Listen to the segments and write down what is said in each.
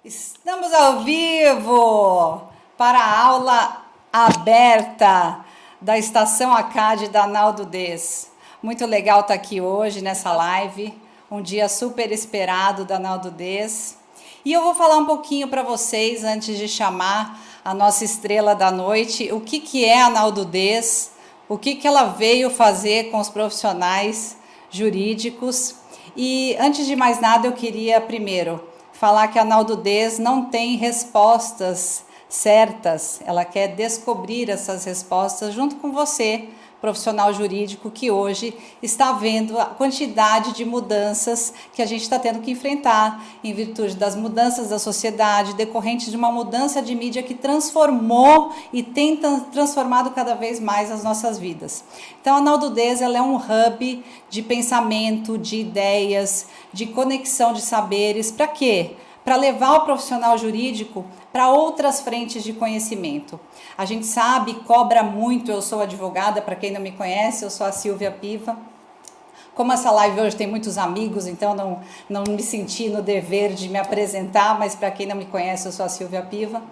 Estamos ao vivo para a aula aberta da Estação ACAD da Naldo Des. Muito legal estar aqui hoje nessa live, um dia super esperado da Naldo Des. E eu vou falar um pouquinho para vocês, antes de chamar a nossa estrela da noite, o que é a Naldo Des, o que ela veio fazer com os profissionais jurídicos. E antes de mais nada, eu queria primeiro falar que a Naldo Des não tem respostas certas, ela quer descobrir essas respostas junto com você, profissional jurídico, que hoje está vendo a quantidade de mudanças que a gente está tendo que enfrentar em virtude das mudanças da sociedade, decorrentes de uma mudança de mídia que transformou e tem transformado cada vez mais as nossas vidas. Então, a Naldo Des, ela é um hub de pensamento, de ideias, de conexão de saberes. Para quê? Para levar o profissional jurídico para outras frentes de conhecimento. A gente sabe, cobra muito, eu sou advogada, para quem não me conhece, eu sou a Silvia Piva. Como essa live hoje tem muitos amigos, então não me senti no dever de me apresentar, mas para quem não me conhece, eu sou a Silvia Piva.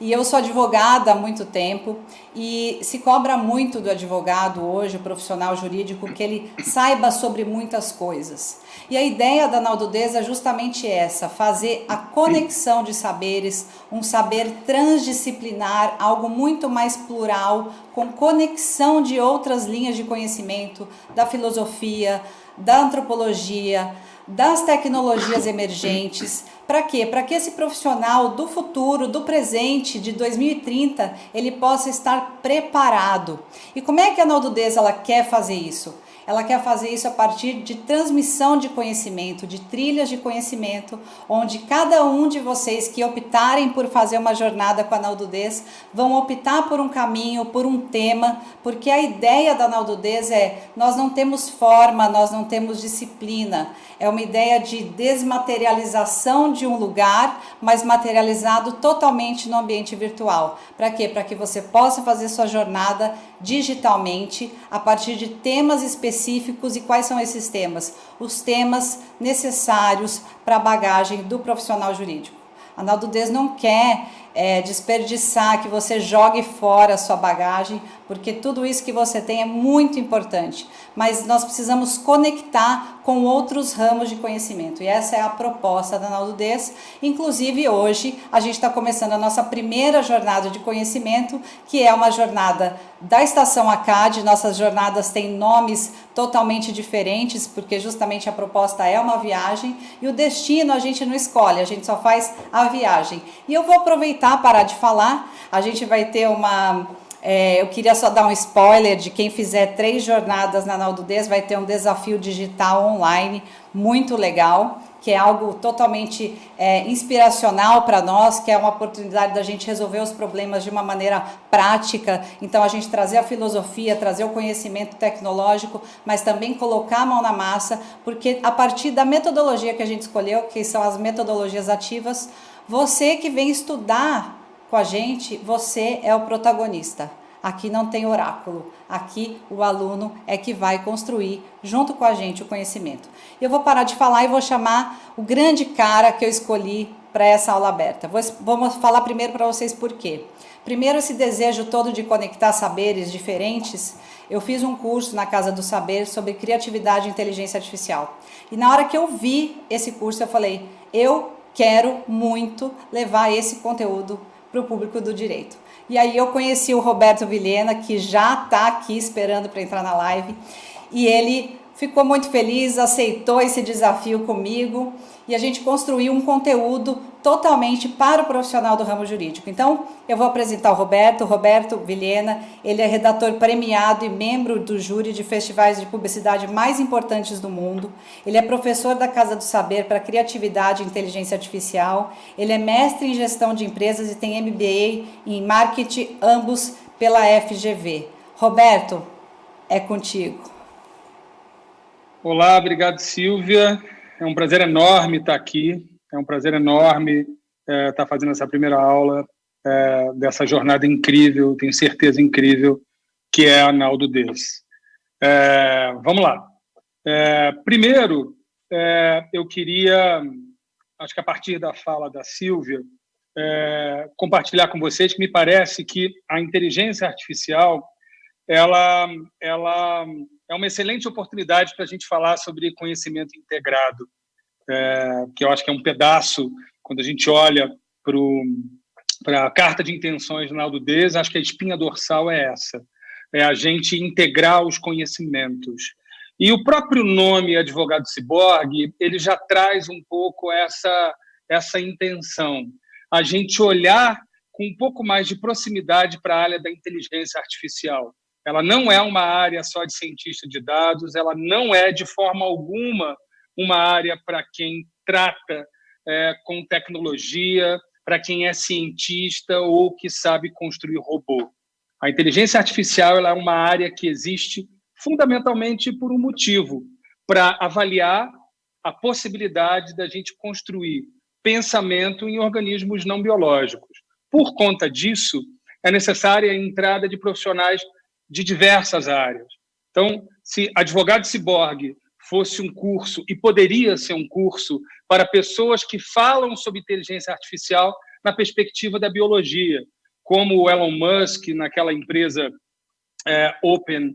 E eu sou advogada há muito tempo e se cobra muito do advogado hoje, o profissional jurídico, que ele saiba sobre muitas coisas. E a ideia da Naldo Des é justamente essa, fazer a conexão de saberes, um saber transdisciplinar, algo muito mais plural, com conexão de outras linhas de conhecimento, da filosofia, da antropologia, das tecnologias emergentes. Para quê? Para que esse profissional do futuro, do presente, de 2030, ele possa estar preparado. E como é que a Naldo Des ela quer fazer isso? Ela quer fazer isso a partir de transmissão de conhecimento, de trilhas de conhecimento, onde cada um de vocês que optarem por fazer uma jornada com a Naldo Des vão optar por um caminho, por um tema, porque a ideia da Naldo Des é: nós não temos forma, nós não temos disciplina. É uma ideia de desmaterialização de um lugar, mas materializado totalmente no ambiente virtual. Para quê? Para que você possa fazer sua jornada digitalmente a partir de temas específicos. E quais são esses temas? Os temas necessários para a bagagem do profissional jurídico. A Naldo Des não quer desperdiçar, que você jogue fora a sua bagagem, porque tudo isso que você tem é muito importante, mas nós precisamos conectar com outros ramos de conhecimento, e essa é a proposta da Naldo Des. Inclusive hoje a gente está começando a nossa primeira jornada de conhecimento, que é uma jornada da Estação ACAD. Nossas jornadas têm nomes totalmente diferentes, porque justamente a proposta é uma viagem, e o destino a gente não escolhe, a gente só faz a viagem. E eu vou aproveitar, parar de falar, a gente vai ter eu queria só dar um spoiler de quem fizer 3 jornadas na Naldo Des vai ter um desafio digital online muito legal, que é algo totalmente inspiracional para nós, que é uma oportunidade da gente resolver os problemas de uma maneira prática. Então, a gente trazer a filosofia, trazer o conhecimento tecnológico, mas também colocar a mão na massa, porque a partir da metodologia que a gente escolheu, que são as metodologias ativas, você que vem estudar com a gente, você é o protagonista. Aqui não tem oráculo, aqui o aluno é que vai construir junto com a gente o conhecimento. Eu vou parar de falar e vou chamar o grande cara que eu escolhi para essa aula aberta. Vamos falar primeiro para vocês por quê. Primeiro, esse desejo todo de conectar saberes diferentes. Eu fiz um curso na Casa do Saber sobre criatividade e inteligência artificial. E na hora que eu vi esse curso, eu falei: eu quero muito levar esse conteúdo para o público do direito. E aí eu conheci o Roberto Vilhena, que já está aqui esperando para entrar na live, e ele ficou muito feliz, aceitou esse desafio comigo, e a gente construiu um conteúdo totalmente para o profissional do ramo jurídico. Então, eu vou apresentar o Roberto Vilhena. Ele é redator premiado e membro do júri de festivais de publicidade mais importantes do mundo. Ele é professor da Casa do Saber para Criatividade e Inteligência Artificial. Ele é mestre em gestão de empresas e tem MBA em marketing, ambos pela FGV. Roberto, é contigo. Olá, obrigado, Silvia. É um prazer enorme estar aqui. É um prazer enorme estar fazendo essa primeira aula dessa jornada incrível, tenho certeza incrível, que é a Naldo Des. Vamos lá. Primeiro, eu queria acho que a partir da fala da Sílvia, compartilhar com vocês que me parece que a inteligência artificial ela é uma excelente oportunidade para a gente falar sobre conhecimento integrado, que eu acho que é um pedaço, quando a gente olha para a carta de intenções do Naldo Des, acho que a espinha dorsal é essa, é a gente integrar os conhecimentos. E o próprio nome Advogado Ciborgue, ele já traz um pouco essa intenção, a gente olhar com um pouco mais de proximidade para a área da inteligência artificial. Ela não é uma área só de cientista de dados, ela não é, de forma alguma, uma área para quem trata com tecnologia, para quem é cientista ou que sabe construir robô. A inteligência artificial ela é uma área que existe fundamentalmente por um motivo, para avaliar a possibilidade da gente construir pensamento em organismos não biológicos. Por conta disso, é necessária a entrada de profissionais de diversas áreas. Então, se Advogado Ciborgue fosse um curso, e poderia ser um curso, para pessoas que falam sobre inteligência artificial na perspectiva da biologia, como o Elon Musk, naquela empresa Open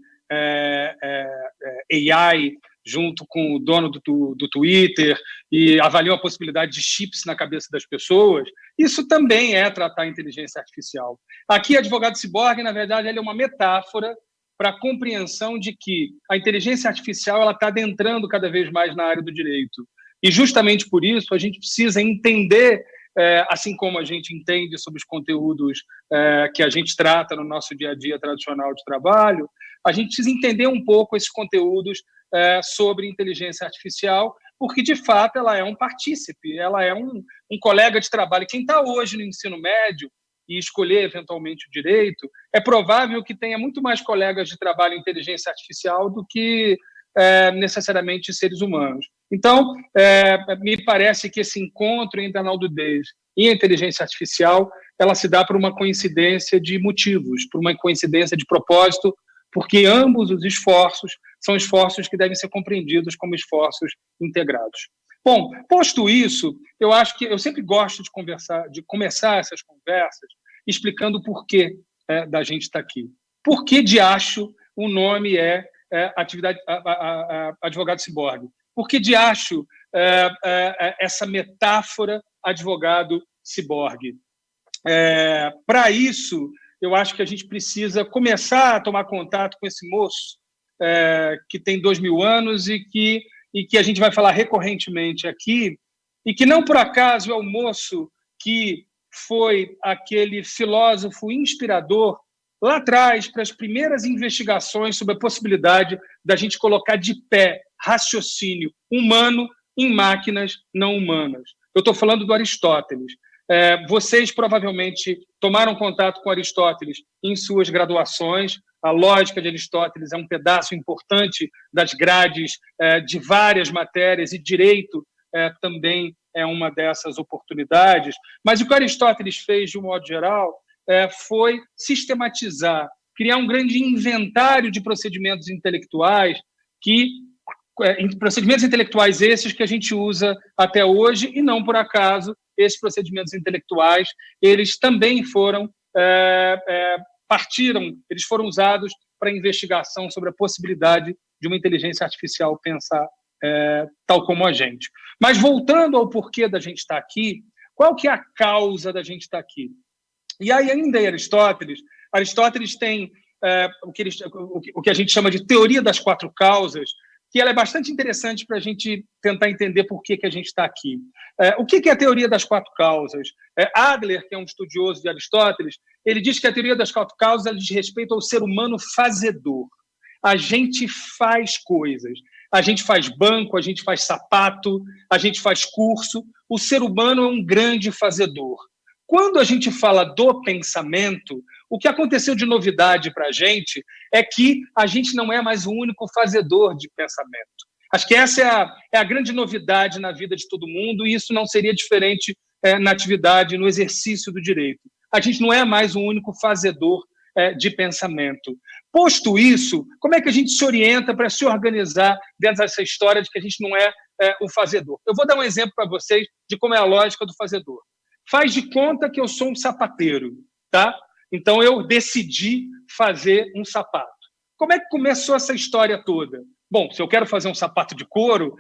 AI, junto com o dono do Twitter, e avaliam a possibilidade de chips na cabeça das pessoas, isso também é tratar a inteligência artificial. Aqui, Advogado Ciborgue, na verdade, ele é uma metáfora para a compreensão de que a inteligência artificial está adentrando cada vez mais na área do direito. E, justamente por isso, a gente precisa entender, assim como a gente entende sobre os conteúdos que a gente trata no nosso dia a dia tradicional de trabalho, a gente precisa entender um pouco esses conteúdos sobre inteligência artificial, porque, de fato, ela é um partícipe, ela é um colega de trabalho. Quem está hoje no ensino médio e escolher, eventualmente, o direito, é provável que tenha muito mais colegas de trabalho em inteligência artificial do que necessariamente seres humanos. Então, me parece que esse encontro entre a Naldo Des e a inteligência artificial, ela se dá por uma coincidência de motivos, por uma coincidência de propósito, porque ambos os esforços são esforços que devem ser compreendidos como esforços integrados. Bom, posto isso, eu acho que eu sempre gosto de começar essas conversas explicando o porquê da gente estar aqui. Por que de acho o nome Advogado Ciborgue? Por que de acho essa metáfora Advogado Ciborgue? Para isso, eu acho que a gente precisa começar a tomar contato com esse moço que tem 2000 anos e que a gente vai falar recorrentemente aqui, e que não por acaso é o moço que foi aquele filósofo inspirador lá atrás para as primeiras investigações sobre a possibilidade da gente colocar de pé raciocínio humano em máquinas não humanas. Eu estou falando do Aristóteles. Vocês provavelmente tomaram contato com Aristóteles em suas graduações. A lógica de Aristóteles é um pedaço importante das grades de várias matérias, e direito também é uma dessas oportunidades. Mas o que Aristóteles fez, de um modo geral, foi sistematizar, criar um grande inventário de procedimentos intelectuais, procedimentos intelectuais esses que a gente usa até hoje, e não por acaso esses procedimentos intelectuais, eles também foram eles foram usados para investigação sobre a possibilidade de uma inteligência artificial pensar tal como a gente. Mas voltando ao porquê da gente estar aqui, qual que é a causa da gente estar aqui? E aí, ainda em Aristóteles tem o que a gente chama de teoria das 4 causas, que ela é bastante interessante para a gente tentar entender por que a gente está aqui. O que é a teoria das 4 causas? Adler, que é um estudioso de Aristóteles, ele diz que a teoria das 4 causas diz respeito ao ser humano fazedor. A gente faz coisas. A gente faz banco, a gente faz sapato, a gente faz curso. O ser humano é um grande fazedor. Quando a gente fala do pensamento, o que aconteceu de novidade para a gente é que a gente não é mais o único fazedor de pensamento. Acho que essa é a grande novidade na vida de todo mundo, e isso não seria diferente na atividade, no exercício do direito. A gente não é mais o único fazedor de pensamento. Posto isso, como é que a gente se orienta para se organizar dentro dessa história de que a gente não é o fazedor. Eu vou dar um exemplo para vocês de como é a lógica do fazedor. Faz de conta que eu sou um sapateiro, tá? Então, eu decidi fazer um sapato. Como é que começou essa história toda? Bom, se eu quero fazer um sapato de couro,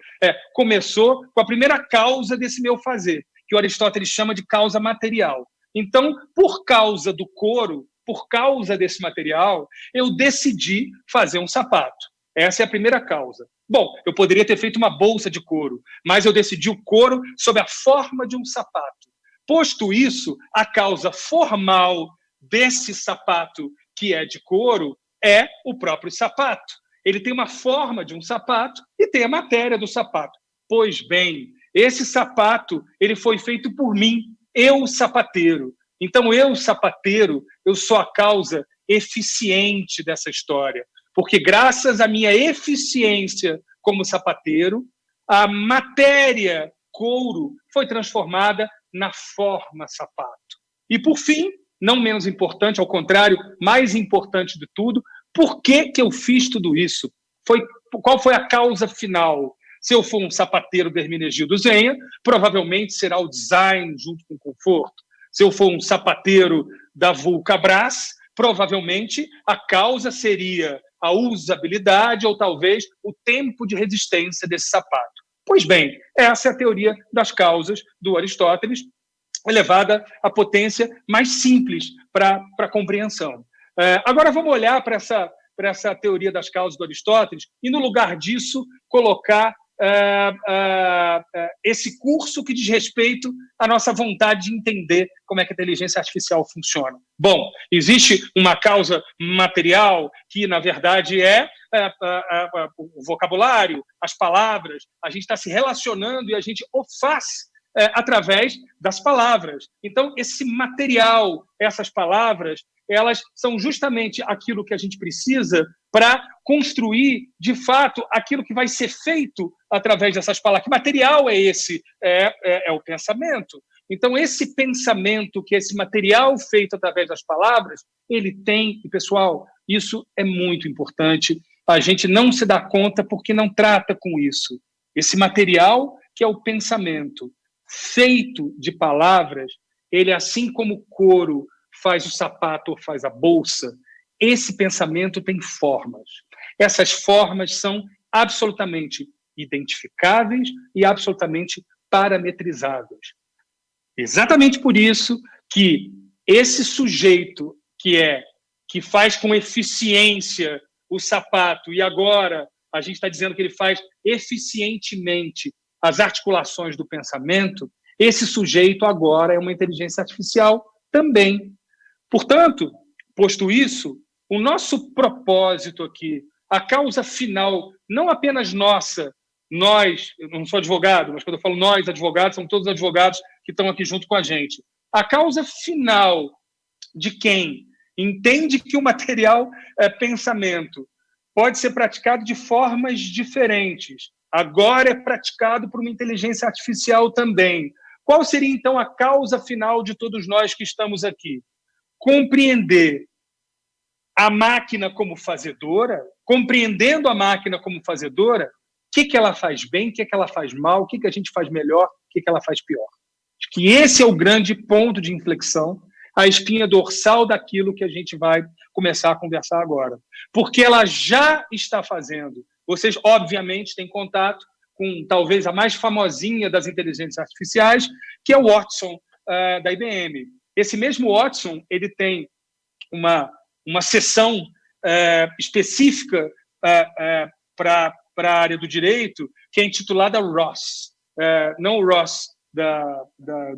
começou com a primeira causa desse meu fazer, que o Aristóteles chama de causa material. Então, por causa do couro, por causa desse material, eu decidi fazer um sapato. Essa é a primeira causa. Bom, eu poderia ter feito uma bolsa de couro, mas eu decidi o couro sob a forma de um sapato. Posto isso, a causa formal desse sapato que é de couro é o próprio sapato. Ele tem uma forma de um sapato e tem a matéria do sapato. Pois bem, esse sapato ele foi feito por mim, eu, sapateiro. Então, eu, sapateiro, eu sou a causa eficiente dessa história. Porque, graças à minha eficiência como sapateiro, a matéria couro foi transformada na forma sapato. E, por fim, não menos importante, ao contrário, mais importante de tudo, por que eu fiz tudo isso? Qual foi a causa final? Se eu for um sapateiro do Hermenegildo Zenha, provavelmente será o design junto com o conforto. Se eu for um sapateiro da Vulcabras, provavelmente a causa seria a usabilidade ou talvez o tempo de resistência desse sapato. Pois bem, essa é a teoria das causas do Aristóteles, elevada à potência mais simples para a compreensão. Agora vamos olhar para essa teoria das causas do Aristóteles e, no lugar disso, colocar esse curso que diz respeito à nossa vontade de entender como é que a inteligência artificial funciona. Bom, existe uma causa material que, na verdade, é o vocabulário, as palavras, a gente está se relacionando e a gente o faz através das palavras. Então, esse material, essas palavras, elas são justamente aquilo que a gente precisa para construir, de fato, aquilo que vai ser feito através dessas palavras. Que material é esse? É o pensamento. Então, esse pensamento, que é esse material feito através das palavras, ele tem, e pessoal, isso é muito importante, a gente não se dá conta porque não trata com isso. Esse material, que é o pensamento, feito de palavras, ele, assim como o couro faz o sapato ou faz a bolsa, esse pensamento tem formas. Essas formas são absolutamente identificáveis e absolutamente parametrizáveis. Exatamente por isso que esse sujeito que faz com eficiência o sapato, e agora a gente está dizendo que ele faz eficientemente as articulações do pensamento, esse sujeito agora é uma inteligência artificial também. Portanto, posto isso, o nosso propósito aqui, a causa final, não apenas nossa, nós, eu não sou advogado, mas quando eu falo nós, advogados, são todos os advogados que estão aqui junto com a gente. A causa final de quem entende que o material é pensamento pode ser praticado de formas diferentes, agora é praticado por uma inteligência artificial também. Qual seria, então, a causa final de todos nós que estamos aqui? Compreender a máquina como fazedora, compreendendo a máquina como fazedora, o que ela faz bem, o que ela faz mal, o que a gente faz melhor, o que ela faz pior. Acho que esse é o grande ponto de inflexão, a espinha dorsal daquilo que a gente vai começar a conversar agora. Porque ela já está fazendo. Vocês, obviamente, têm contato com talvez a mais famosinha das inteligências artificiais, que é o Watson, da IBM. Esse mesmo Watson, ele tem uma seção específica para a área do direito, que é intitulada Ross. Não o Ross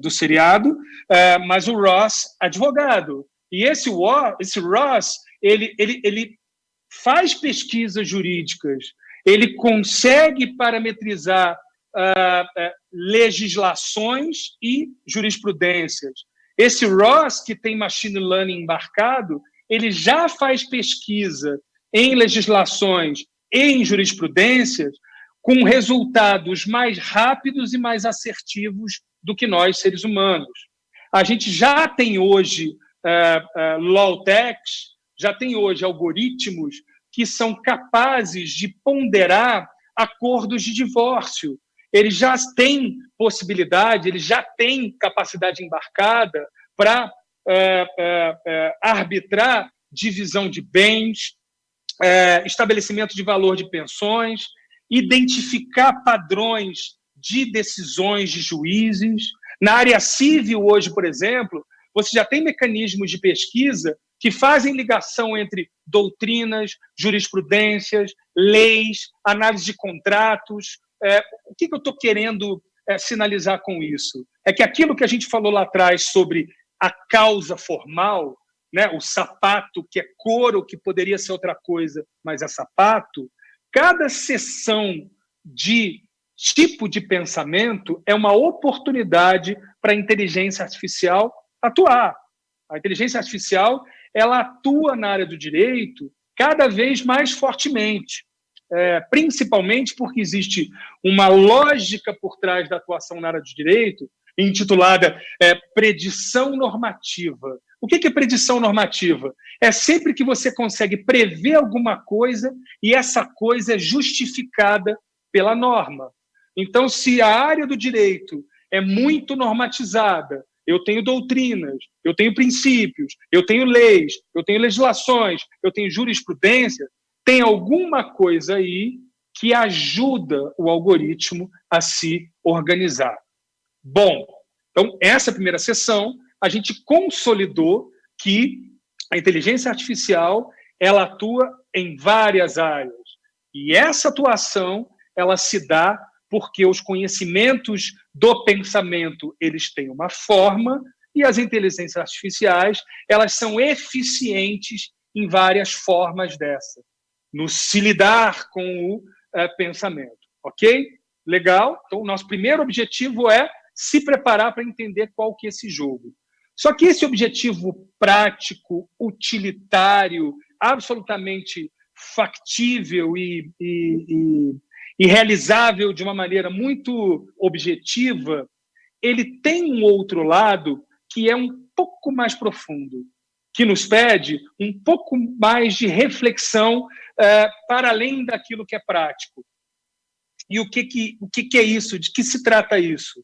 do seriado, mas o Ross advogado. E esse Ross, ele faz pesquisas jurídicas, ele consegue parametrizar legislações e jurisprudências. Esse Ross, que tem machine learning embarcado, ele já faz pesquisa em legislações e em jurisprudências com resultados mais rápidos e mais assertivos do que nós, seres humanos. A gente já tem hoje law techs, já tem hoje algoritmos que são capazes de ponderar acordos de divórcio. ele já tem possibilidade, ele já tem capacidade embarcada para arbitrar divisão de bens, estabelecimento de valor de pensões, identificar padrões de decisões de juízes. Na área civil, hoje, por exemplo, você já tem mecanismos de pesquisa que fazem ligação entre doutrinas, jurisprudências, leis, análise de contratos. O que eu estou querendo sinalizar com isso? É que aquilo que a gente falou lá atrás sobre a causa formal, né, o sapato, que é couro, que poderia ser outra coisa, mas é sapato, cada sessão de tipo de pensamento é uma oportunidade para a inteligência artificial atuar. A inteligência artificial ela atua na área do direito cada vez mais fortemente, principalmente porque existe uma lógica por trás da atuação na área do direito, intitulada predição normativa. O que é predição normativa? É sempre que você consegue prever alguma coisa e essa coisa é justificada pela norma. Então, se a área do direito é muito normatizada, eu tenho doutrinas, eu tenho princípios, eu tenho leis, eu tenho legislações, eu tenho jurisprudência, tem alguma coisa aí que ajuda o algoritmo a se organizar. Bom, então, essa primeira sessão, a gente consolidou que a inteligência artificial ela atua em várias áreas. E essa atuação ela se dá porque os conhecimentos do pensamento eles têm uma forma e as inteligências artificiais elas são eficientes em várias formas dessa, no se lidar com o pensamento. Ok? Legal? Então, o nosso primeiro objetivo é se preparar para entender qual que é esse jogo. Só que esse objetivo prático, utilitário, absolutamente factível e realizável de uma maneira muito objetiva, ele tem um outro lado que é um pouco mais profundo, que nos pede um pouco mais de reflexão para além daquilo que é prático. E o que é isso? De que se trata isso?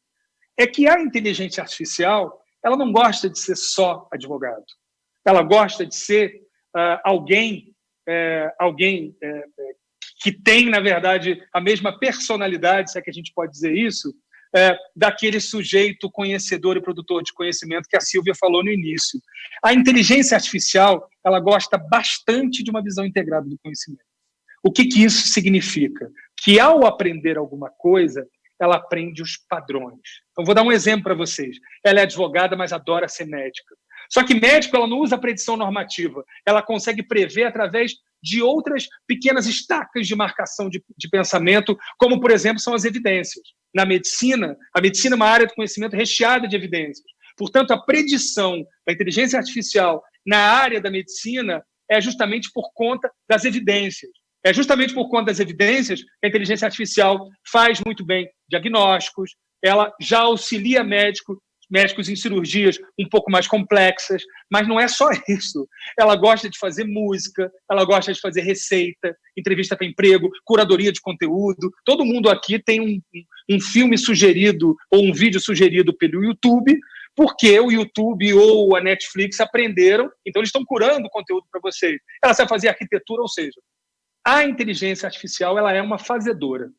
É que a inteligência artificial ela não gosta de ser só advogado. Ela gosta de ser alguém que tem, na verdade, a mesma personalidade, se é que a gente pode dizer isso, daquele sujeito conhecedor e produtor de conhecimento que a Silvia falou no início. A inteligência artificial ela gosta bastante de uma visão integrada do conhecimento. O que isso significa? Que, ao aprender alguma coisa, ela aprende os padrões. Então, vou dar um exemplo para vocês. Ela é advogada, mas adora ser médica. Só que médico ela não usa predição normativa. Ela consegue prever através de outras pequenas estacas de marcação de pensamento, como, por exemplo, são as evidências. Na medicina, a medicina é uma área de conhecimento recheada de evidências. Portanto, a predição da inteligência artificial na área da medicina é justamente por conta das evidências. É justamente por conta das evidências que a inteligência artificial faz muito bem diagnósticos, ela já auxilia médicos em cirurgias um pouco mais complexas, mas não é só isso. Ela gosta de fazer música, ela gosta de fazer receita, entrevista para emprego, curadoria de conteúdo. Todo mundo aqui tem um filme sugerido ou um vídeo sugerido pelo YouTube, porque o YouTube ou a Netflix aprenderam, então eles estão curando o conteúdo para vocês. Ela sabe fazer arquitetura, ou seja, a inteligência artificial ela é uma fazedora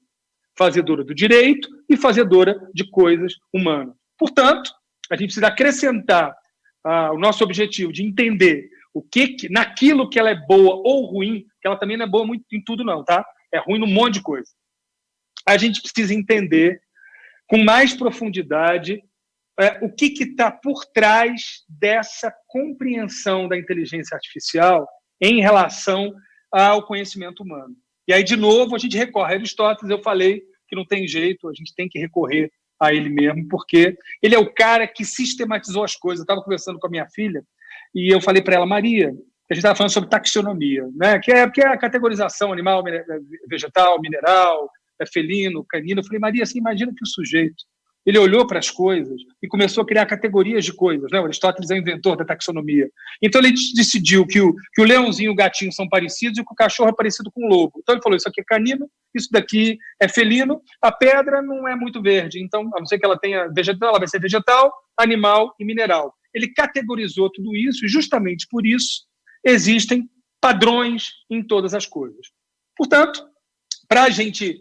do direito e fazedora de coisas humanas. Portanto, a gente precisa acrescentar o nosso objetivo de entender naquilo que ela é boa ou ruim, que ela também não é boa muito em tudo não, tá? É ruim num monte de coisa. A gente precisa entender com mais profundidade o que está por trás dessa compreensão da inteligência artificial em relação ao conhecimento humano. E aí, de novo, a gente recorre a Aristóteles. Eu falei que não tem jeito, a gente tem que recorrer a ele mesmo, porque ele é o cara que sistematizou as coisas. Eu estava conversando com a minha filha e eu falei para ela, Maria, a gente estava falando sobre taxonomia, né? que é a categorização animal, vegetal, mineral, felino, canino. Eu falei, Maria, assim, imagina que o sujeito ele olhou para as coisas e começou a criar categorias de coisas, né? O Aristóteles é o inventor da taxonomia. Então ele decidiu que o leãozinho e o gatinho são parecidos e que o cachorro é parecido com o lobo. Então ele falou, isso aqui é canino, isso daqui é felino, a pedra não é muito verde, então, a não ser que ela tenha vegetal, ela vai ser vegetal, animal e mineral. Ele categorizou tudo isso e justamente por isso existem padrões em todas as coisas. Portanto, para a gente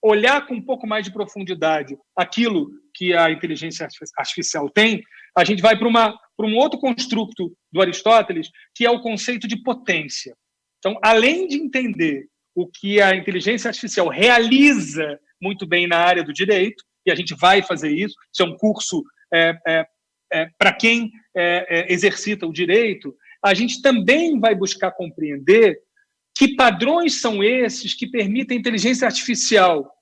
olhar com um pouco mais de profundidade aquilo que a inteligência artificial tem, a gente vai para um outro construto do Aristóteles, que é o conceito de potência. Então, além de entender o que a inteligência artificial realiza muito bem na área do direito, e a gente vai fazer isso, isso é um curso para quem exercita o direito, a gente também vai buscar compreender que padrões são esses que permitem a inteligência artificial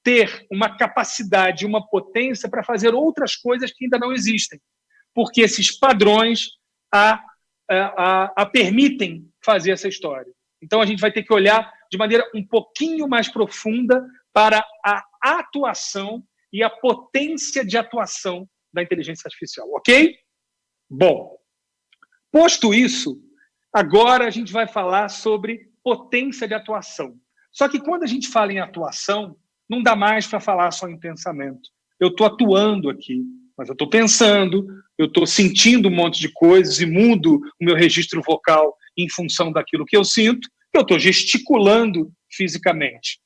ter uma capacidade, uma potência para fazer outras coisas que ainda não existem, porque esses padrões a permitem fazer essa história. Então, a gente vai ter que olhar de maneira um pouquinho mais profunda para a atuação e a potência de atuação da inteligência artificial, ok? Bom, posto isso, agora a gente vai falar sobre potência de atuação. Só que quando a gente fala em atuação, não dá mais para falar só em pensamento. Eu estou atuando aqui, mas eu estou pensando, eu estou sentindo um monte de coisas e mudo o meu registro vocal em função daquilo que eu sinto, eu estou gesticulando fisicamente.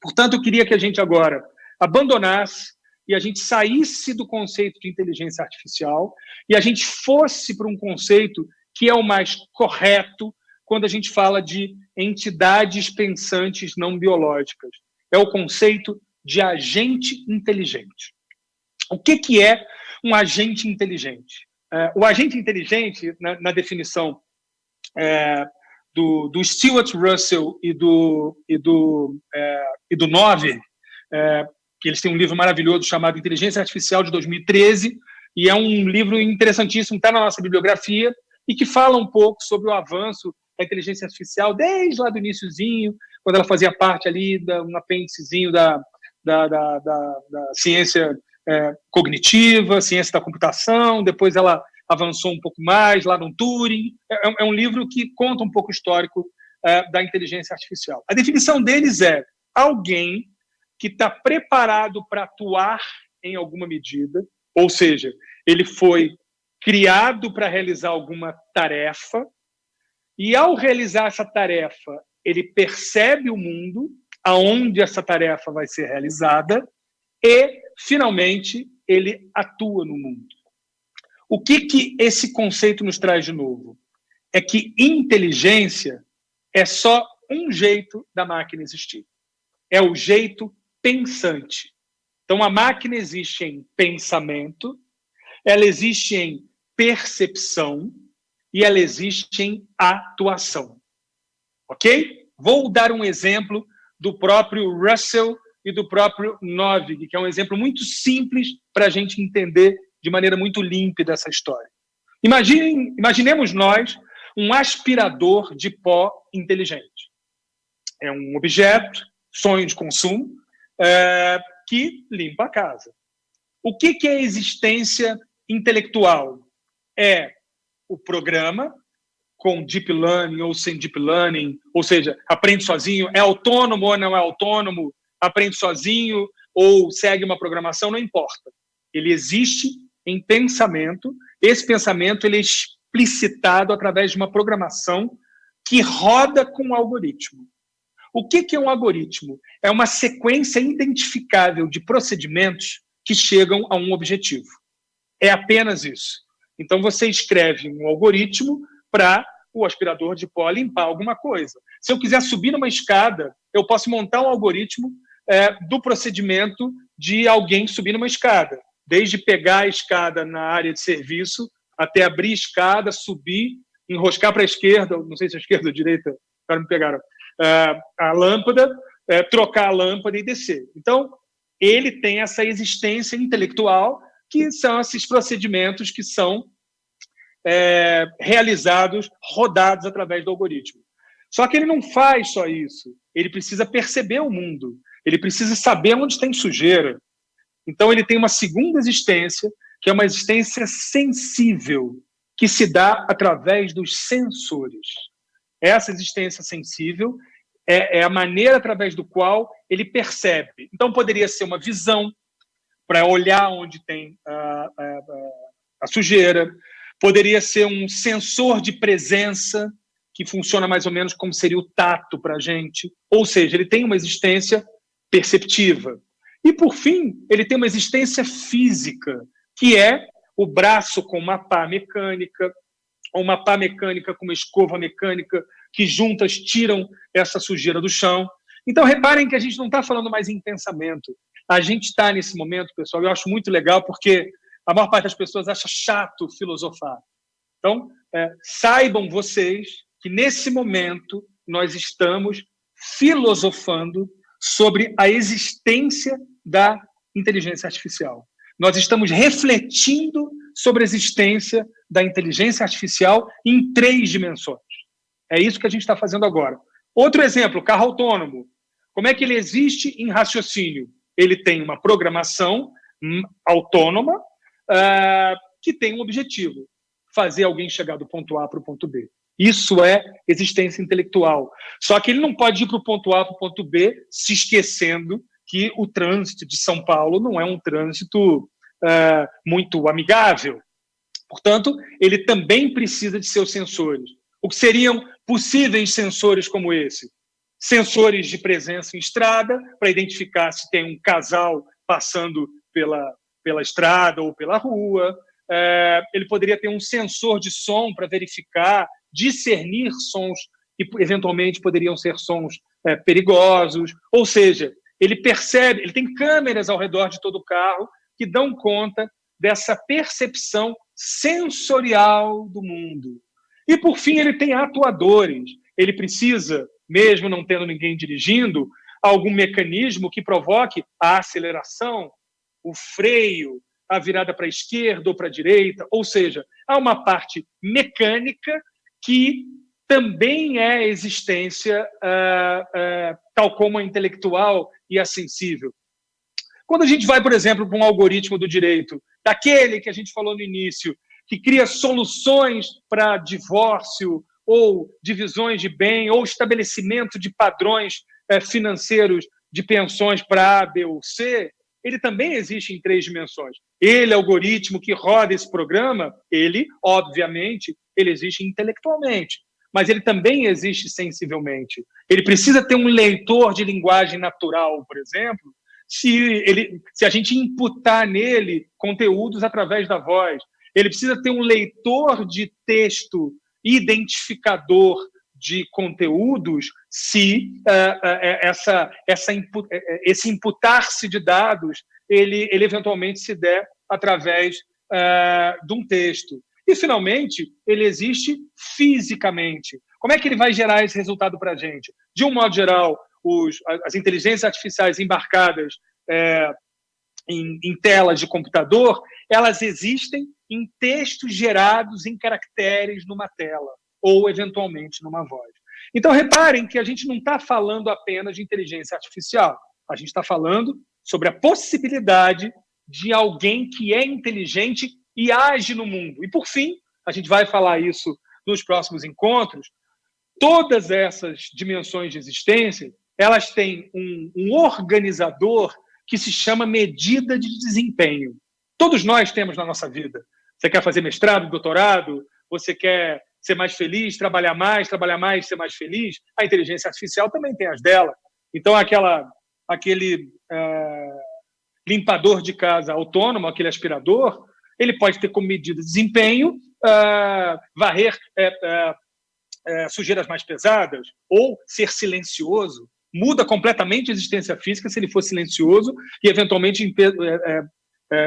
Portanto, eu queria que a gente agora abandonasse e a gente saísse do conceito de inteligência artificial e a gente fosse para um conceito que é o mais correto quando a gente fala de entidades pensantes não biológicas. É o conceito de agente inteligente. O que é um agente inteligente? O agente inteligente, na definição do Stuart Russell e do Nover, que eles têm um livro maravilhoso chamado Inteligência Artificial, de 2013, e é um livro interessantíssimo, está na nossa bibliografia, e que fala um pouco sobre o avanço da inteligência artificial, desde lá do iniciozinho, quando ela fazia parte ali de um apêndicezinho da ciência cognitiva, ciência da computação, depois ela avançou um pouco mais lá no Turing. É um livro que conta um pouco o histórico da inteligência artificial. A definição deles é alguém que está preparado para atuar em alguma medida, ou seja, ele foi criado para realizar alguma tarefa, e ao realizar essa tarefa, ele percebe o mundo, aonde essa tarefa vai ser realizada, e, finalmente, ele atua no mundo. O que esse conceito nos traz de novo? É que inteligência é só um jeito da máquina existir. É o jeito pensante. Então, a máquina existe em pensamento, ela existe em percepção e ela existe em atuação. Ok? Vou dar um exemplo do próprio Russell e do próprio Novig, que é um exemplo muito simples para a gente entender de maneira muito límpida essa história. Imaginemos nós um aspirador de pó inteligente. É um objeto, sonho de consumo, que limpa a casa. O que é a existência intelectual? É o programa, com deep learning ou sem deep learning, ou seja, aprende sozinho, é autônomo ou não é autônomo, aprende sozinho ou segue uma programação, não importa. Ele existe em pensamento, esse pensamento ele é explicitado através de uma programação que roda com um algoritmo. O que é um algoritmo? É uma sequência identificável de procedimentos que chegam a um objetivo. É apenas isso. Então, você escreve um algoritmo para o aspirador de pó limpar alguma coisa. Se eu quiser subir numa escada, eu posso montar um algoritmo do procedimento de alguém subir numa escada. Desde pegar a escada na área de serviço, até abrir a escada, subir, enroscar para a esquerda, não sei se é a esquerda ou a direita, agora me pegaram, a lâmpada, trocar a lâmpada e descer. Então, ele tem essa existência intelectual, que são esses procedimentos que são realizados, rodados através do algoritmo. Só que ele não faz só isso. Ele precisa perceber o mundo. Ele precisa saber onde tem sujeira. Então, ele tem uma segunda existência, que é uma existência sensível, que se dá através dos sensores. Essa existência sensível é a maneira através do qual ele percebe. Então, poderia ser uma visão, para olhar onde tem a sujeira, poderia ser um sensor de presença, que funciona mais ou menos como seria o tato para a gente, ou seja, ele tem uma existência perceptiva. E, por fim, ele tem uma existência física, que é o braço com uma pá mecânica, ou uma pá mecânica com uma escova mecânica, que juntas tiram essa sujeira do chão. Então, reparem que a gente não está falando mais em pensamento. A gente está nesse momento, pessoal, eu acho muito legal, porque a maior parte das pessoas acha chato filosofar. Então, saibam vocês que, nesse momento, nós estamos filosofando sobre a existência da inteligência artificial. Nós estamos refletindo sobre a existência da inteligência artificial em 3 dimensões. É isso que a gente está fazendo agora. Outro exemplo, carro autônomo. Como é que ele existe em raciocínio? Ele tem uma programação autônoma que tem um objetivo: fazer alguém chegar do ponto A para o ponto B. Isso é existência intelectual. Só que ele não pode ir para o ponto A para o ponto B se esquecendo que o trânsito de São Paulo não é um trânsito muito amigável. Portanto, ele também precisa de seus sensores. O que seriam possíveis sensores como esse? Sensores de presença em estrada, para identificar se tem um casal passando pela estrada ou pela rua. Ele poderia ter um sensor de som para verificar, discernir sons que eventualmente poderiam ser sons perigosos. Ou seja, ele percebe, ele tem câmeras ao redor de todo o carro que dão conta dessa percepção sensorial do mundo. E, por fim, ele tem atuadores. Ele precisa, mesmo não tendo ninguém dirigindo, algum mecanismo que provoque a aceleração, o freio, a virada para a esquerda ou para a direita. Ou seja, há uma parte mecânica que também é existência, tal como a intelectual e a sensível. Quando a gente vai, por exemplo, para um algoritmo do direito, daquele que a gente falou no início, que cria soluções para divórcio ou divisões de bem ou estabelecimento de padrões financeiros de pensões para A, B ou C, ele também existe em 3 dimensões. Ele, algoritmo que roda esse programa, ele, obviamente, ele existe intelectualmente, mas ele também existe sensivelmente. Ele precisa ter um leitor de linguagem natural, por exemplo, se a gente imputar nele conteúdos através da voz. Ele precisa ter um leitor de texto identificador de conteúdos se esse imputar-se de dados ele eventualmente se der através de um texto. E, finalmente, ele existe fisicamente. Como é que ele vai gerar esse resultado para a gente? De um modo geral, as inteligências artificiais embarcadas em telas de computador, elas existem em textos gerados em caracteres numa tela, ou, eventualmente, numa voz. Então, reparem que a gente não está falando apenas de inteligência artificial. A gente está falando sobre a possibilidade de alguém que é inteligente e age no mundo. E, por fim, a gente vai falar isso nos próximos encontros, todas essas dimensões de existência, elas têm um organizador que se chama medida de desempenho. Todos nós temos na nossa vida. Você quer fazer mestrado, doutorado? Você quer ser mais feliz, trabalhar mais, ser mais feliz? A inteligência artificial também tem as dela. Então, aquele limpador de casa autônomo, aquele aspirador, ele pode ter como medida de desempenho varrer sujeiras mais pesadas ou ser silencioso. Muda completamente a existência física se ele for silencioso e, eventualmente,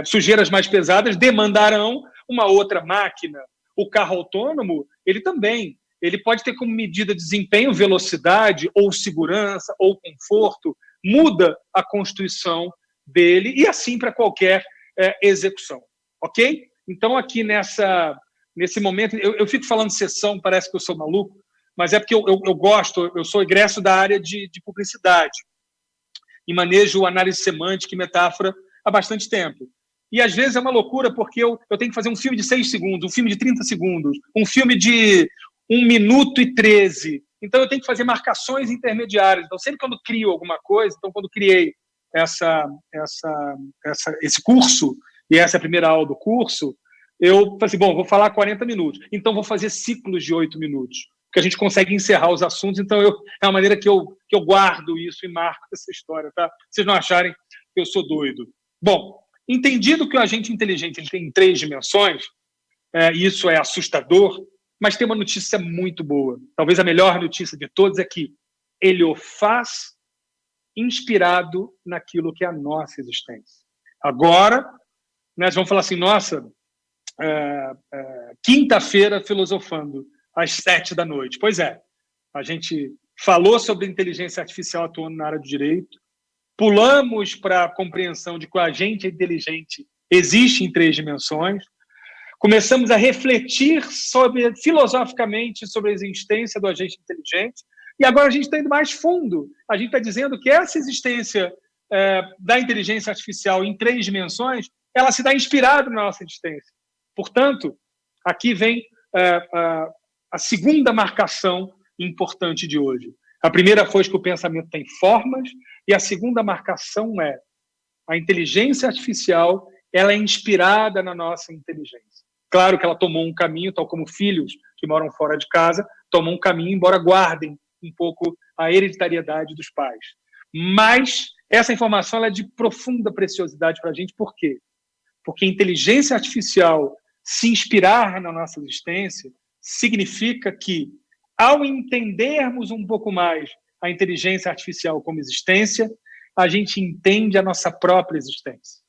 sujeiras mais pesadas demandarão uma outra máquina. O carro autônomo, ele também. Ele pode ter como medida de desempenho velocidade ou segurança ou conforto. Muda a constituição dele e assim para qualquer execução. Ok? Então, aqui nesse momento, eu fico falando sessão, parece que eu sou maluco, mas é porque eu gosto, eu sou egresso da área de publicidade e manejo análise semântica e metáfora há bastante tempo. E às vezes é uma loucura, porque eu tenho que fazer um filme de 6 segundos, um filme de 30 segundos, um filme de 1 minuto e 13. Então eu tenho que fazer marcações intermediárias. Então, sempre quando crio alguma coisa, então quando criei esse curso, e essa é a primeira aula do curso, eu falei assim, bom, vou falar 40 minutos, então vou fazer ciclos de 8 minutos, porque a gente consegue encerrar os assuntos, então é uma maneira que eu guardo isso e marco essa história, tá? Vocês não acharem que eu sou doido. Bom, entendido que o agente inteligente ele tem 3 dimensões, isso é assustador, mas tem uma notícia muito boa. Talvez a melhor notícia de todas é que ele o faz inspirado naquilo que é a nossa existência. Agora, nós vamos falar assim, nossa, quinta-feira filosofando, às 7 da noite. Pois é, a gente falou sobre inteligência artificial atuando na área do direito, pulamos para a compreensão de que o agente inteligente existe em 3 dimensões, começamos a refletir filosoficamente sobre a existência do agente inteligente, e agora a gente está indo mais fundo. A gente está dizendo que essa existência da inteligência artificial em 3 dimensões, ela se dá inspirada na nossa existência. Portanto, aqui vem a segunda marcação importante de hoje. A primeira foi que o pensamento tem formas, e a segunda marcação é a inteligência artificial, ela é inspirada na nossa inteligência. Claro que ela tomou um caminho, tal como filhos que moram fora de casa, tomam um caminho, embora guardem um pouco a hereditariedade dos pais. Mas essa informação ela é de profunda preciosidade para a gente. Por quê? Porque a inteligência artificial se inspirar na nossa existência significa que, ao entendermos um pouco mais a inteligência artificial como existência, a gente entende a nossa própria existência.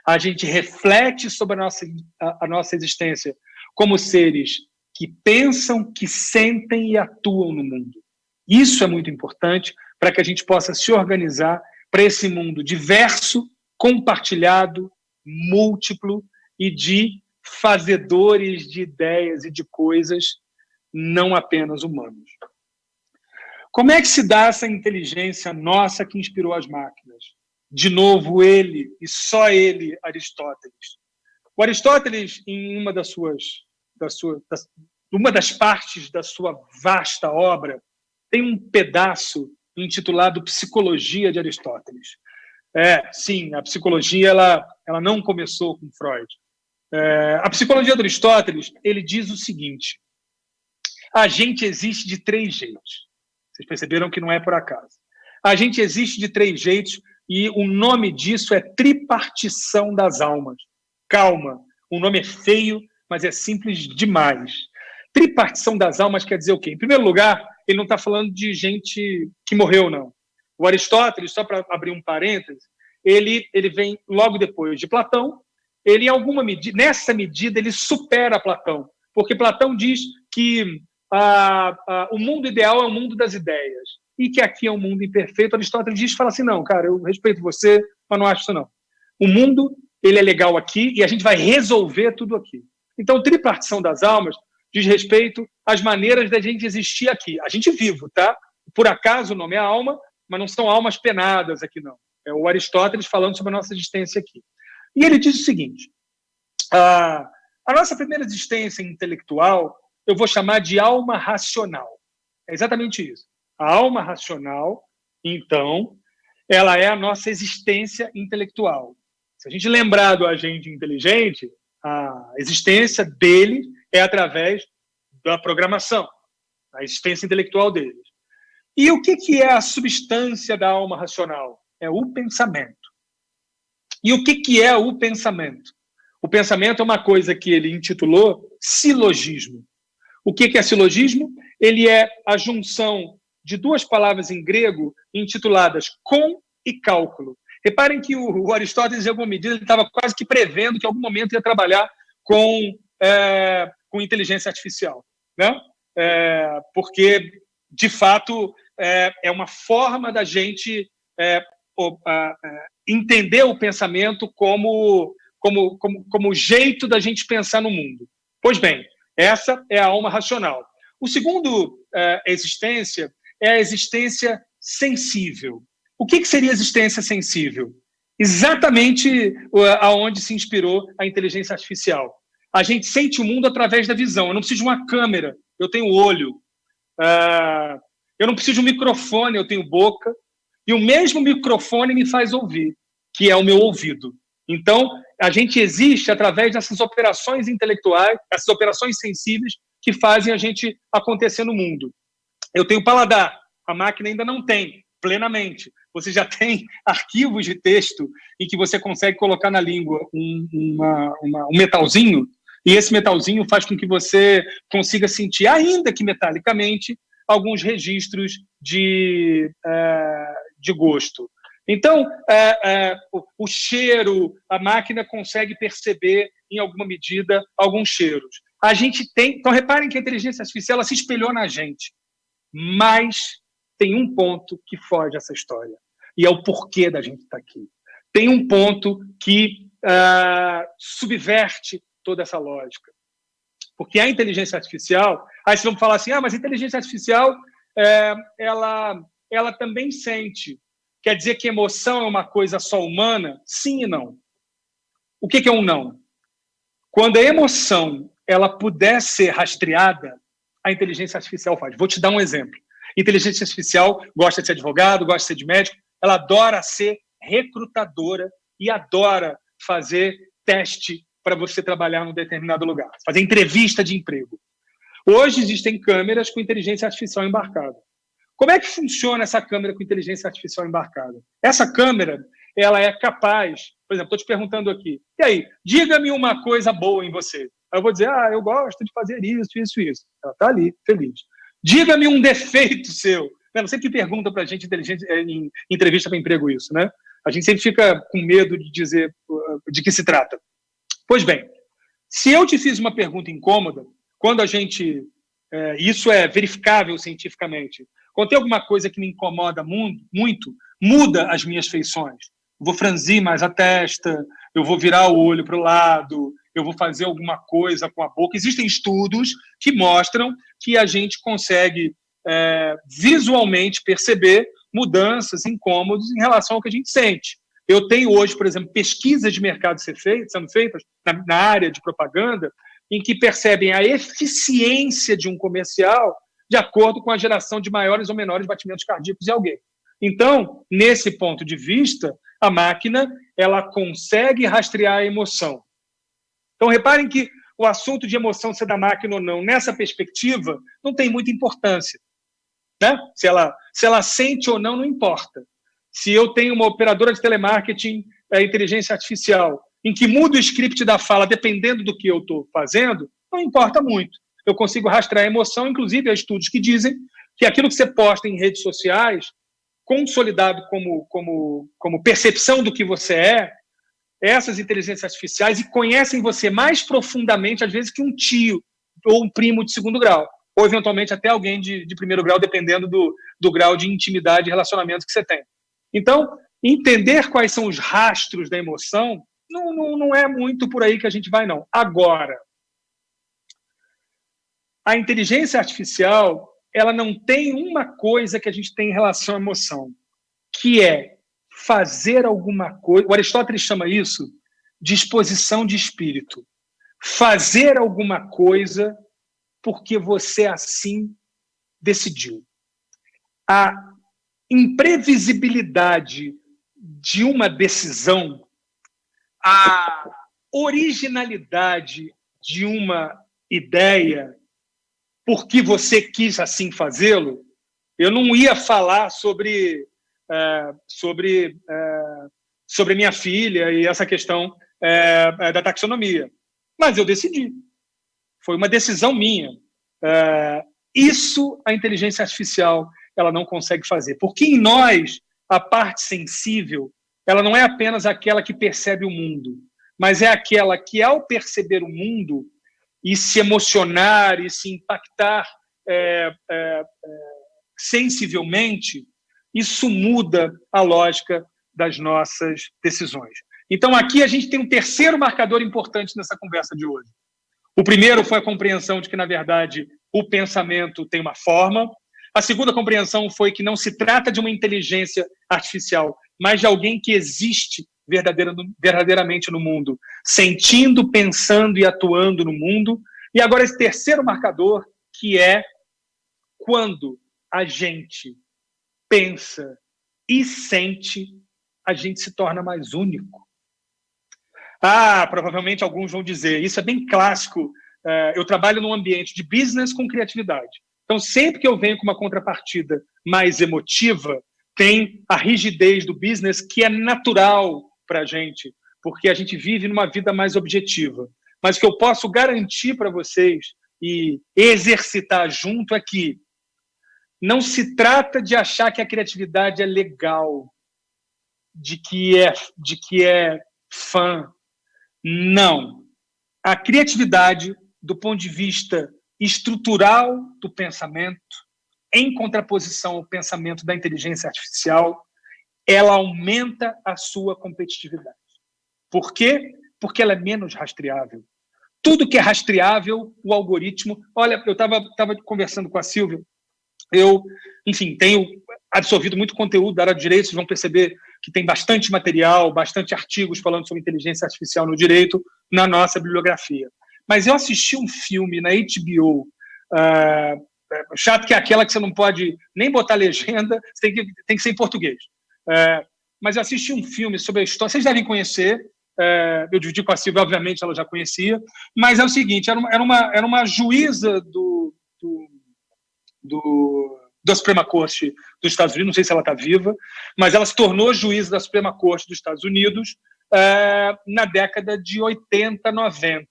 A gente reflete sobre a nossa existência como seres que pensam, que sentem e atuam no mundo. Isso é muito importante para que a gente possa se organizar para esse mundo diverso, compartilhado, múltiplo e de fazedores de ideias e de coisas, não apenas humanos. Como é que se dá essa inteligência nossa que inspirou as máquinas? De novo, ele, e só ele, Aristóteles. O Aristóteles, em uma das partes da sua vasta obra, tem um pedaço intitulado Psicologia de Aristóteles. Sim, a psicologia ela não começou com Freud. A psicologia de Aristóteles, ele diz o seguinte: a gente existe de 3 jeitos. Vocês perceberam que não é por acaso. A gente existe de 3 jeitos e o nome disso é tripartição das almas. Calma, o nome é feio, mas é simples demais. Tripartição das almas quer dizer o quê? Em primeiro lugar, ele não está falando de gente que morreu, não. O Aristóteles, só para abrir um parêntese, ele vem logo depois de Platão. Ele, em alguma medida, nessa medida, ele supera Platão, porque Platão diz que o mundo ideal é o mundo das ideias e que aqui é um mundo imperfeito. Aristóteles fala assim, não, cara, eu respeito você, mas não acho isso não. O mundo, ele é legal aqui e a gente vai resolver tudo aqui. Então, tripartição das almas diz respeito às maneiras da gente existir aqui. A gente vivo, tá? Por acaso o nome é alma, mas não são almas penadas aqui, não. É o Aristóteles falando sobre a nossa existência aqui. E ele diz o seguinte: a nossa primeira existência intelectual eu vou chamar de alma racional. É exatamente isso. A alma racional, então, ela é a nossa existência intelectual. Se a gente lembrar do agente inteligente, a existência dele é através da programação, a existência intelectual dele. E o que é a substância da alma racional? É o pensamento. E o que é o pensamento? O pensamento é uma coisa que ele intitulou silogismo. O que é silogismo? Ele é a junção de 2 palavras em grego intituladas com e cálculo. Reparem que o Aristóteles, em alguma medida, ele estava quase que prevendo que em algum momento ia trabalhar com inteligência artificial, né? Porque, de fato, é uma forma da gente entender o pensamento como jeito da gente pensar no mundo. Pois bem, essa é a alma racional. O segundo existência é a existência sensível. O que seria existência sensível? exatamente aonde se inspirou a inteligência artificial. A gente sente o mundo através da visão. Eu não preciso de uma câmera, eu tenho olho. Eu não preciso de um microfone, eu tenho boca. E o mesmo microfone me faz ouvir, que é o meu ouvido. Então, a gente existe através dessas operações intelectuais, essas operações sensíveis que fazem a gente acontecer no mundo. Eu tenho paladar, a máquina ainda não tem, plenamente. Você já tem arquivos de texto em que você consegue colocar na língua um metalzinho, e esse metalzinho faz com que você consiga sentir, ainda que metalicamente, alguns registros de gosto. Então, o cheiro, a máquina consegue perceber, em alguma medida, alguns cheiros. A gente tem... Então, reparem que a inteligência artificial ela se espelhou na gente. Mas tem um ponto que foge essa história. E é o porquê da gente estar aqui. Tem um ponto que subverte toda essa lógica. Porque a inteligência artificial... Aí vocês vão falar assim, mas a inteligência artificial ela também sente. Quer dizer que emoção é uma coisa só humana? Sim e não. O que é um não? Quando a emoção ela puder ser rastreada, a inteligência artificial faz. Vou te dar um exemplo. Inteligência artificial gosta de ser advogado, gosta de ser de médico, ela adora ser recrutadora e adora fazer teste para você trabalhar num determinado lugar, fazer entrevista de emprego. Hoje existem câmeras com inteligência artificial embarcada. Como é que funciona essa câmera com inteligência artificial embarcada? Essa câmera, ela é capaz, por exemplo, estou te perguntando aqui, e aí, diga-me uma coisa boa em você. Aí eu vou dizer, eu gosto de fazer isso, isso, isso. Ela está ali, feliz. Diga-me um defeito seu. Não, sempre pergunta para a gente em entrevista para emprego isso, né? A gente sempre fica com medo de dizer de que se trata. Pois bem, se eu te fiz uma pergunta incômoda, quando a gente... isso é verificável cientificamente. Quando tem alguma coisa que me incomoda muito, muda as minhas feições. Eu vou franzir mais a testa, eu vou virar o olho para o lado, eu vou fazer alguma coisa com a boca. Existem estudos que mostram que a gente consegue visualmente perceber mudanças, incômodos em relação ao que a gente sente. Eu tenho hoje, por exemplo, pesquisas de mercado sendo feitas na área de propaganda, em que percebem a eficiência de um comercial de acordo com a geração de maiores ou menores batimentos cardíacos de alguém. Então, nesse ponto de vista, a máquina ela consegue rastrear a emoção. Então, reparem que o assunto de emoção, ser da máquina ou não, nessa perspectiva, não tem muita importância. Né? Se ela sente ou não, não importa. Se eu tenho uma operadora de telemarketing, inteligência artificial, em que muda o script da fala dependendo do que eu estou fazendo, não importa muito. Eu consigo rastrear a emoção, inclusive há estudos que dizem que aquilo que você posta em redes sociais, consolidado como percepção do que você essas inteligências artificiais e conhecem você mais profundamente, às vezes, que um tio ou um primo de segundo grau, ou eventualmente até alguém de primeiro grau, dependendo do grau de intimidade e relacionamento que você tem. Então, entender quais são os rastros da emoção não é muito por aí que a gente vai, não. Agora, a inteligência artificial ela não tem uma coisa que a gente tem em relação à emoção, que é fazer alguma coisa. O Aristóteles chama isso de disposição de espírito. Fazer alguma coisa porque você assim decidiu. A imprevisibilidade de uma decisão, a originalidade de uma ideia, porque você quis assim fazê-lo. Eu não ia falar sobre minha filha e essa questão da taxonomia, mas eu decidi. Foi uma decisão minha. Isso a inteligência artificial ela não consegue fazer, porque em nós a parte sensível ela não é apenas aquela que percebe o mundo, mas é aquela que, ao perceber o mundo e se emocionar e se impactar sensivelmente, isso muda a lógica das nossas decisões. Então, aqui a gente tem um terceiro marcador importante nessa conversa de hoje. O primeiro foi a compreensão de que, na verdade, o pensamento tem uma forma. A segunda compreensão foi que não se trata de uma inteligência artificial, mas de alguém que existe verdadeiramente no mundo, sentindo, pensando e atuando no mundo. E agora esse terceiro marcador, que é quando a gente pensa e sente, a gente se torna mais único. Provavelmente alguns vão dizer, isso é bem clássico, eu trabalho num ambiente de business com criatividade. Então, sempre que eu venho com uma contrapartida mais emotiva, tem a rigidez do business que é natural para a gente, porque a gente vive numa vida mais objetiva. Mas o que eu posso garantir para vocês e exercitar junto é que não se trata de achar que a criatividade é legal, de que é fã. Não. A criatividade, do ponto de vista estrutural do pensamento, em contraposição ao pensamento da inteligência artificial, ela aumenta a sua competitividade. Por quê? Porque ela é menos rastreável. Tudo que é rastreável, o algoritmo... Olha, eu estava conversando com a Silvia, enfim, tenho absorvido muito conteúdo da área de direito, vocês vão perceber que tem bastante material, bastante artigos falando sobre inteligência artificial no direito na nossa bibliografia. Mas eu assisti um filme na HBO, chato que é aquela que você não pode nem botar legenda, você tem que ser em português. Mas eu assisti um filme sobre a história, vocês devem conhecer, eu dividi com a Silvia, obviamente ela já conhecia, mas é o seguinte, era uma juíza da Suprema Corte dos Estados Unidos, não sei se ela está viva, mas ela se tornou juíza da Suprema Corte dos Estados Unidos na década de 80, 90,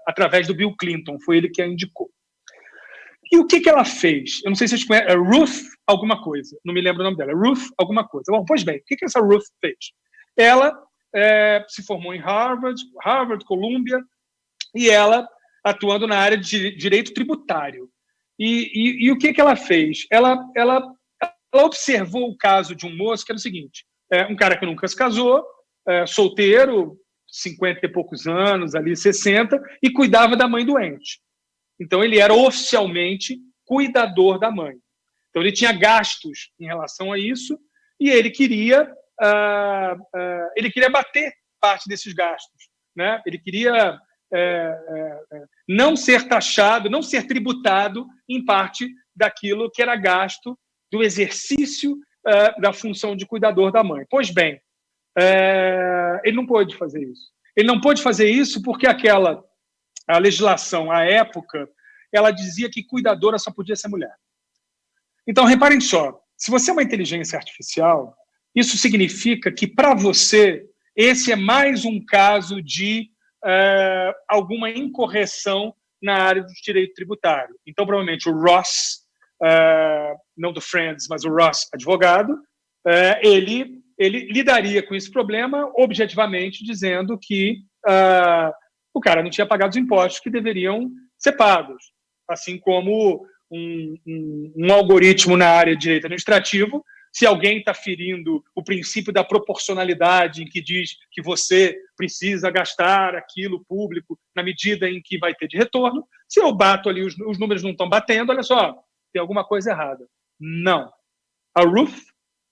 através do Bill Clinton, foi ele que a indicou. E o que ela fez? Eu não sei se vocês conhecem, Ruth alguma coisa, não me lembro o nome dela, Ruth alguma coisa. Bom, pois bem, o que essa Ruth fez? Ela se formou em Harvard, Columbia, e ela atuando na área de direito tributário. E o que ela fez? Ela observou o caso de um moço que era o seguinte, um cara que nunca se casou, solteiro, 50 e poucos anos, ali 60, e cuidava da mãe doente. Então, ele era oficialmente cuidador da mãe. Então, ele tinha gastos em relação a isso e ele queria bater parte desses gastos, né? Ele queria não ser taxado, não ser tributado em parte daquilo que era gasto do exercício da função de cuidador da mãe. Pois bem, ele não pôde fazer isso. Ele não pôde fazer isso porque a legislação, à época, ela dizia que cuidadora só podia ser mulher. Então, reparem só, se você é uma inteligência artificial, isso significa que, para você, esse é mais um caso de alguma incorreção na área do direito tributário. Então, provavelmente, o Ross, não do Friends, mas o Ross, advogado, ele lidaria com esse problema objetivamente, dizendo que o cara não tinha pagado os impostos que deveriam ser pagos. Assim como um algoritmo na área de direito administrativo, se alguém está ferindo o princípio da proporcionalidade, em que diz que você precisa gastar aquilo público na medida em que vai ter de retorno, se eu bato ali, os números não estão batendo, olha só, tem alguma coisa errada. Não. A Ruth,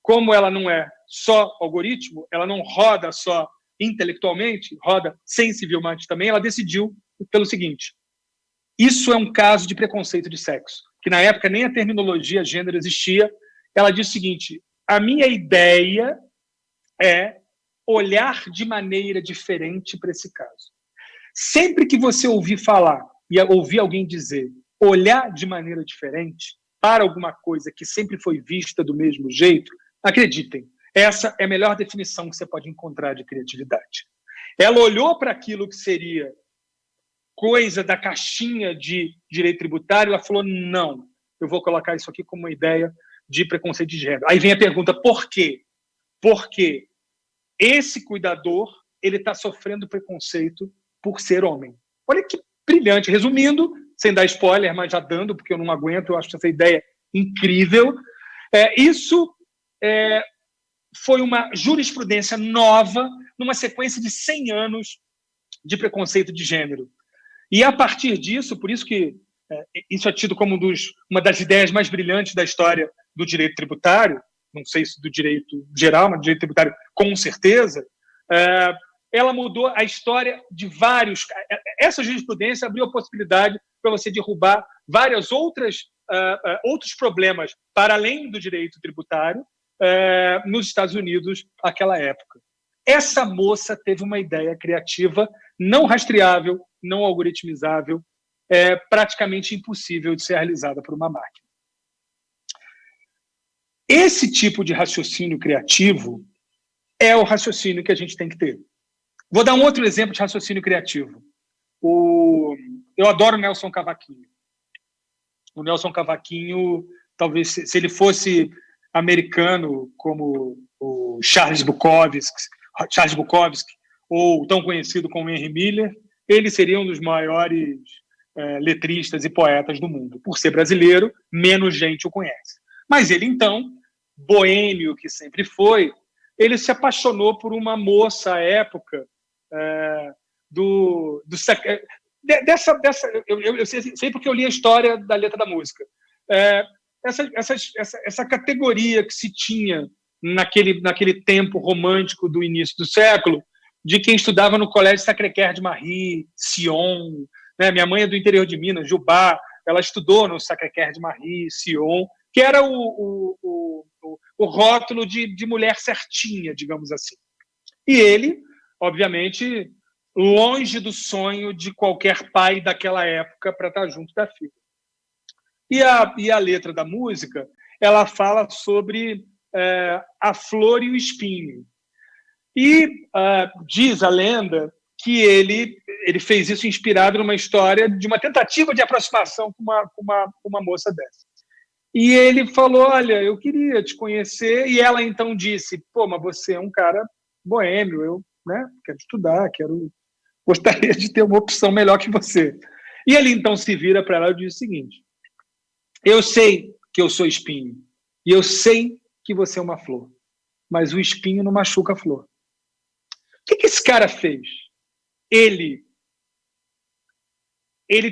como ela não é só algoritmo, ela não roda só intelectualmente, roda sensivelmente também, ela decidiu pelo seguinte: isso é um caso de preconceito de sexo, que na época nem a terminologia gênero existia. Ela diz o seguinte: a minha ideia é olhar de maneira diferente para esse caso. Sempre que você ouvir falar e ouvir alguém dizer olhar de maneira diferente para alguma coisa que sempre foi vista do mesmo jeito, acreditem, essa é a melhor definição que você pode encontrar de criatividade. Ela olhou para aquilo que seria coisa da caixinha de direito tributário, ela falou, não, eu vou colocar isso aqui como uma ideia de preconceito de gênero. Aí vem a pergunta, por quê? Porque esse cuidador, ele está sofrendo preconceito por ser homem. Olha que brilhante. Resumindo, sem dar spoiler, mas já dando, porque eu não aguento, eu acho essa ideia incrível. Isso foi uma jurisprudência nova numa sequência de 100 anos de preconceito de gênero. E a partir disso, por isso que isso é tido como uma das ideias mais brilhantes da história do direito tributário, não sei se do direito geral, mas do direito tributário com certeza, ela mudou a história de vários... Essa jurisprudência abriu a possibilidade para você derrubar várias outros problemas para além do direito tributário nos Estados Unidos naquela época. Essa moça teve uma ideia criativa não rastreável, não algoritmizável, praticamente impossível de ser realizada por uma máquina. Esse tipo de raciocínio criativo é o raciocínio que a gente tem que ter. Vou dar um outro exemplo de raciocínio criativo. Eu adoro o Nelson Cavaquinho. O Nelson Cavaquinho, talvez, se ele fosse americano, como o Charles Bukowski, ou tão conhecido como Henry Miller, ele seria um dos maiores letristas e poetas do mundo. Por ser brasileiro, menos gente o conhece. Mas ele, então, boêmio que sempre foi, ele se apaixonou por uma moça à época eu sei porque eu li a história da letra da música. Essa categoria que se tinha naquele tempo romântico do início do século, de quem estudava no Colégio Sacré-Cœur de Marie, Sion, né? Minha mãe é do interior de Minas, Jubá, ela estudou no Sacré-Cœur de Marie, Sion, que era o rótulo de mulher certinha, digamos assim. E ele, obviamente, longe do sonho de qualquer pai daquela época para estar junto da filha. E a letra da música, ela fala sobre a flor e o espinho. E diz a lenda que ele fez isso inspirado numa história de uma tentativa de aproximação com uma moça dessa. E ele falou, olha, eu queria te conhecer, e ela então disse, pô, mas você é um cara boêmio, eu quero estudar, gostaria de ter uma opção melhor que você. E ele então se vira para ela e diz o seguinte, eu sei que eu sou espinho, e eu sei que você é uma flor, mas o espinho não machuca a flor. O que esse cara fez? Ele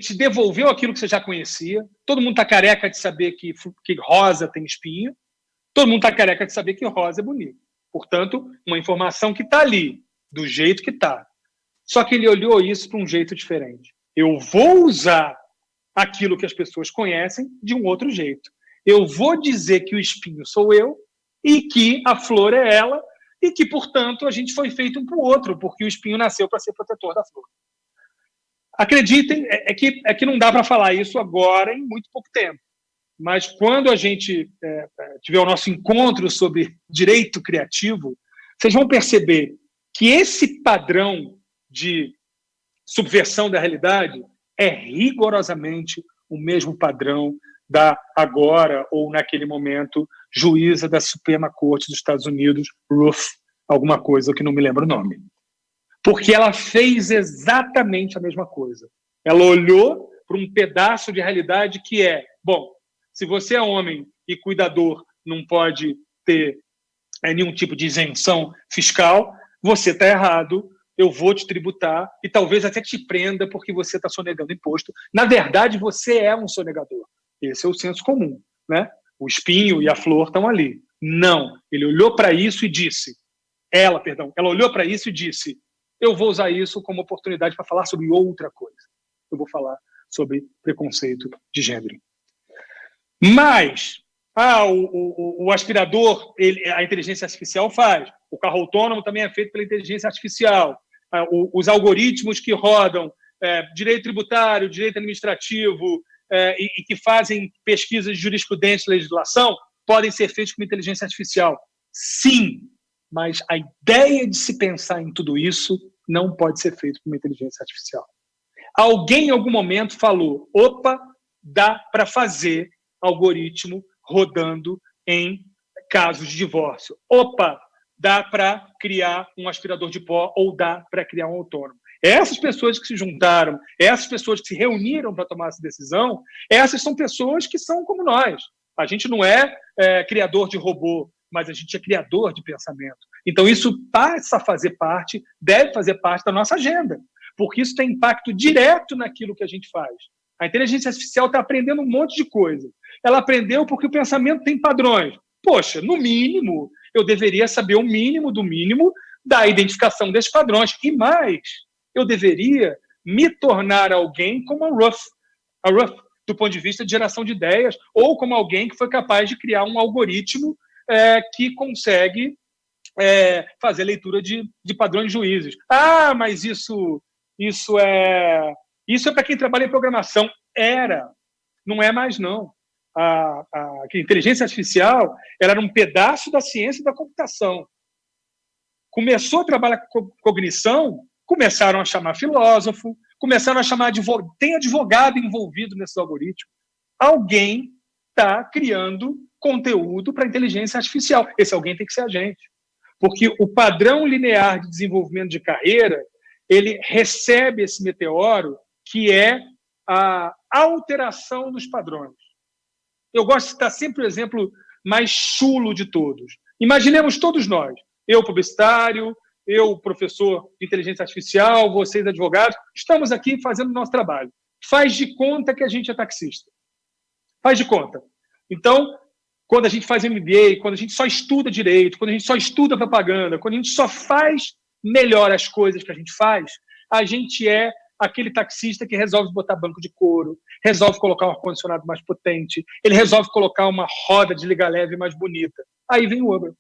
te devolveu aquilo que você já conhecia. Todo mundo está careca de saber que rosa tem espinho. Todo mundo está careca de saber que rosa é bonito. Portanto, uma informação que está ali, do jeito que está. Só que ele olhou isso para um jeito diferente. Eu vou usar aquilo que as pessoas conhecem de um outro jeito. Eu vou dizer que o espinho sou eu e que a flor é ela e que, portanto, a gente foi feito um para o outro, porque o espinho nasceu para ser protetor da flor. Acreditem, é que não dá para falar isso agora em muito pouco tempo. Mas quando a gente tiver o nosso encontro sobre direito criativo, vocês vão perceber que esse padrão de subversão da realidade é rigorosamente o mesmo padrão da agora, ou naquele momento, juíza da Suprema Corte dos Estados Unidos, Ruth, alguma coisa que não me lembro o nome. Porque ela fez exatamente a mesma coisa. Ela olhou para um pedaço de realidade que bom, se você é homem e cuidador, não pode ter nenhum tipo de isenção fiscal, você está errado, eu vou te tributar e talvez até te prenda porque você está sonegando imposto. Na verdade, você é um sonegador. Esse é o senso comum, né? O espinho e a flor estão ali. Não, ele olhou para isso e disse, ela olhou para isso e disse, eu vou usar isso como oportunidade para falar sobre outra coisa. Eu vou falar sobre preconceito de gênero. Mas o aspirador, a inteligência artificial faz. O carro autônomo também é feito pela inteligência artificial. Os algoritmos que rodam direito tributário, direito administrativo e que fazem pesquisas de jurisprudência e legislação podem ser feitos com inteligência artificial. Sim, mas a ideia de se pensar em tudo isso não pode ser feito por uma inteligência artificial. Alguém em algum momento falou, opa, dá para fazer algoritmo rodando em casos de divórcio. Opa, dá para criar um aspirador de pó ou dá para criar um autônomo. Essas pessoas que se juntaram, essas pessoas que se reuniram para tomar essa decisão, essas são pessoas que são como nós. A gente não é criador de robô, mas a gente é criador de pensamento. Então, isso passa a fazer parte, deve fazer parte da nossa agenda, porque isso tem impacto direto naquilo que a gente faz. A inteligência artificial está aprendendo um monte de coisa. Ela aprendeu porque o pensamento tem padrões. poxa, no mínimo, eu deveria saber o mínimo do mínimo da identificação desses padrões. E mais, eu deveria me tornar alguém como a Ruth, do ponto de vista de geração de ideias, ou como alguém que foi capaz de criar um algoritmo que consegue fazer leitura de padrões de juízes. Ah, mas isso é para quem trabalha em programação. Não é mais, não. A inteligência artificial era um pedaço da ciência da computação. Começou a trabalhar com cognição, começaram a chamar filósofo, começaram a chamar tem advogado envolvido nesses algoritmos. Alguém está criando conteúdo para a inteligência artificial. Esse alguém tem que ser a gente. Porque o padrão linear de desenvolvimento de carreira, ele recebe esse meteoro, que é a alteração dos padrões. Eu gosto de citar sempre o exemplo mais chulo de todos. Imaginemos todos nós, eu publicitário, eu professor de inteligência artificial, vocês advogados, estamos aqui fazendo o nosso trabalho. Faz de conta que a gente é taxista. Faz de conta. Então, quando a gente faz MBA, quando a gente só estuda direito, quando a gente só estuda propaganda, quando a gente só faz melhor as coisas que a gente é aquele taxista que resolve botar banco de couro, resolve colocar um ar-condicionado mais potente, ele resolve colocar uma roda de liga leve mais bonita. Aí vem o Uber.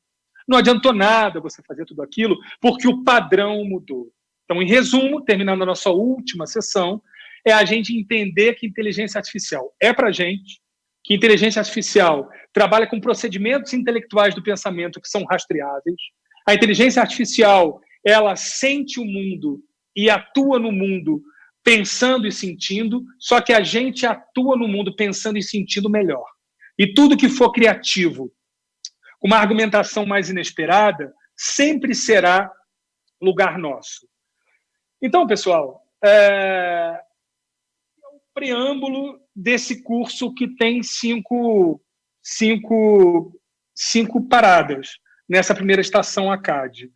Não adiantou nada você fazer tudo aquilo, porque o padrão mudou. Então, em resumo, terminando a nossa última sessão, é a gente entender que inteligência artificial é para a gente, que inteligência artificial trabalha com procedimentos intelectuais do pensamento que são rastreáveis. A inteligência artificial, ela sente o mundo e atua no mundo pensando e sentindo, só que a gente atua no mundo pensando e sentindo melhor. E tudo que for criativo, com uma argumentação mais inesperada, sempre será lugar nosso. Então, pessoal, é um preâmbulo desse curso que tem cinco paradas nessa primeira estação ACAD.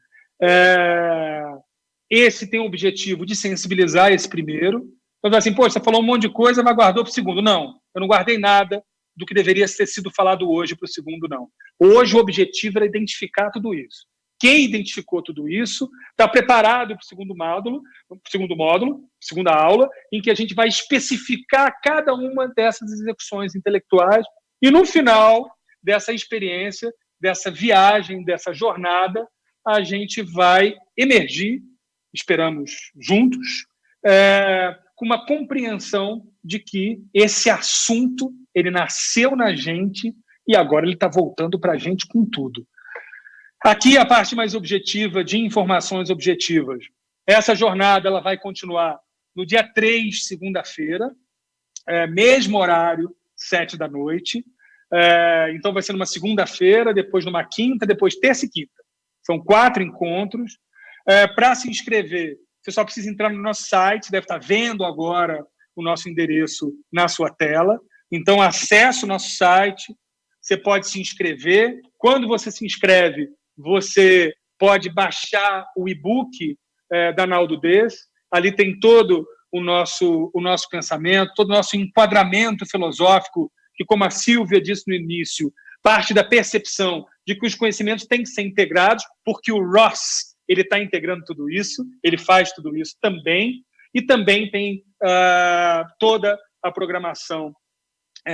Esse tem o objetivo de sensibilizar esse primeiro. Então, assim, poxa, você falou um monte de coisa, mas guardou para o segundo. Não, eu não guardei nada do que deveria ter sido falado hoje para o segundo, não. Hoje o objetivo era identificar tudo isso. Quem identificou tudo isso está preparado para o segundo módulo, segunda aula, em que a gente vai especificar cada uma dessas execuções intelectuais e, no final dessa experiência, dessa viagem, dessa jornada, a gente vai emergir, esperamos juntos, com uma compreensão de que esse assunto ele nasceu na gente e agora ele está voltando para a gente com tudo. Aqui a parte mais objetiva, de informações objetivas. Essa jornada ela vai continuar no dia 3, segunda-feira, mesmo horário, 7 da noite. Então vai ser numa segunda-feira, depois numa quinta, depois terça e quinta. São 4 encontros. Para se inscrever, você só precisa entrar no nosso site, deve estar vendo agora o nosso endereço na sua tela. Então, acesse o nosso site, você pode se inscrever. Quando você se inscreve, você pode baixar o e-book da Naldo Des. Ali tem todo o nosso pensamento, todo o nosso enquadramento filosófico, que, como a Silvia disse no início, parte da percepção de que os conhecimentos têm que ser integrados, porque o Ross ele está integrando tudo isso, ele faz tudo isso também, e também tem toda a programação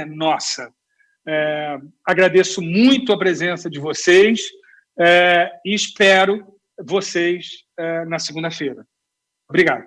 nossa. Agradeço muito a presença de vocês e espero vocês na segunda-feira. Obrigado.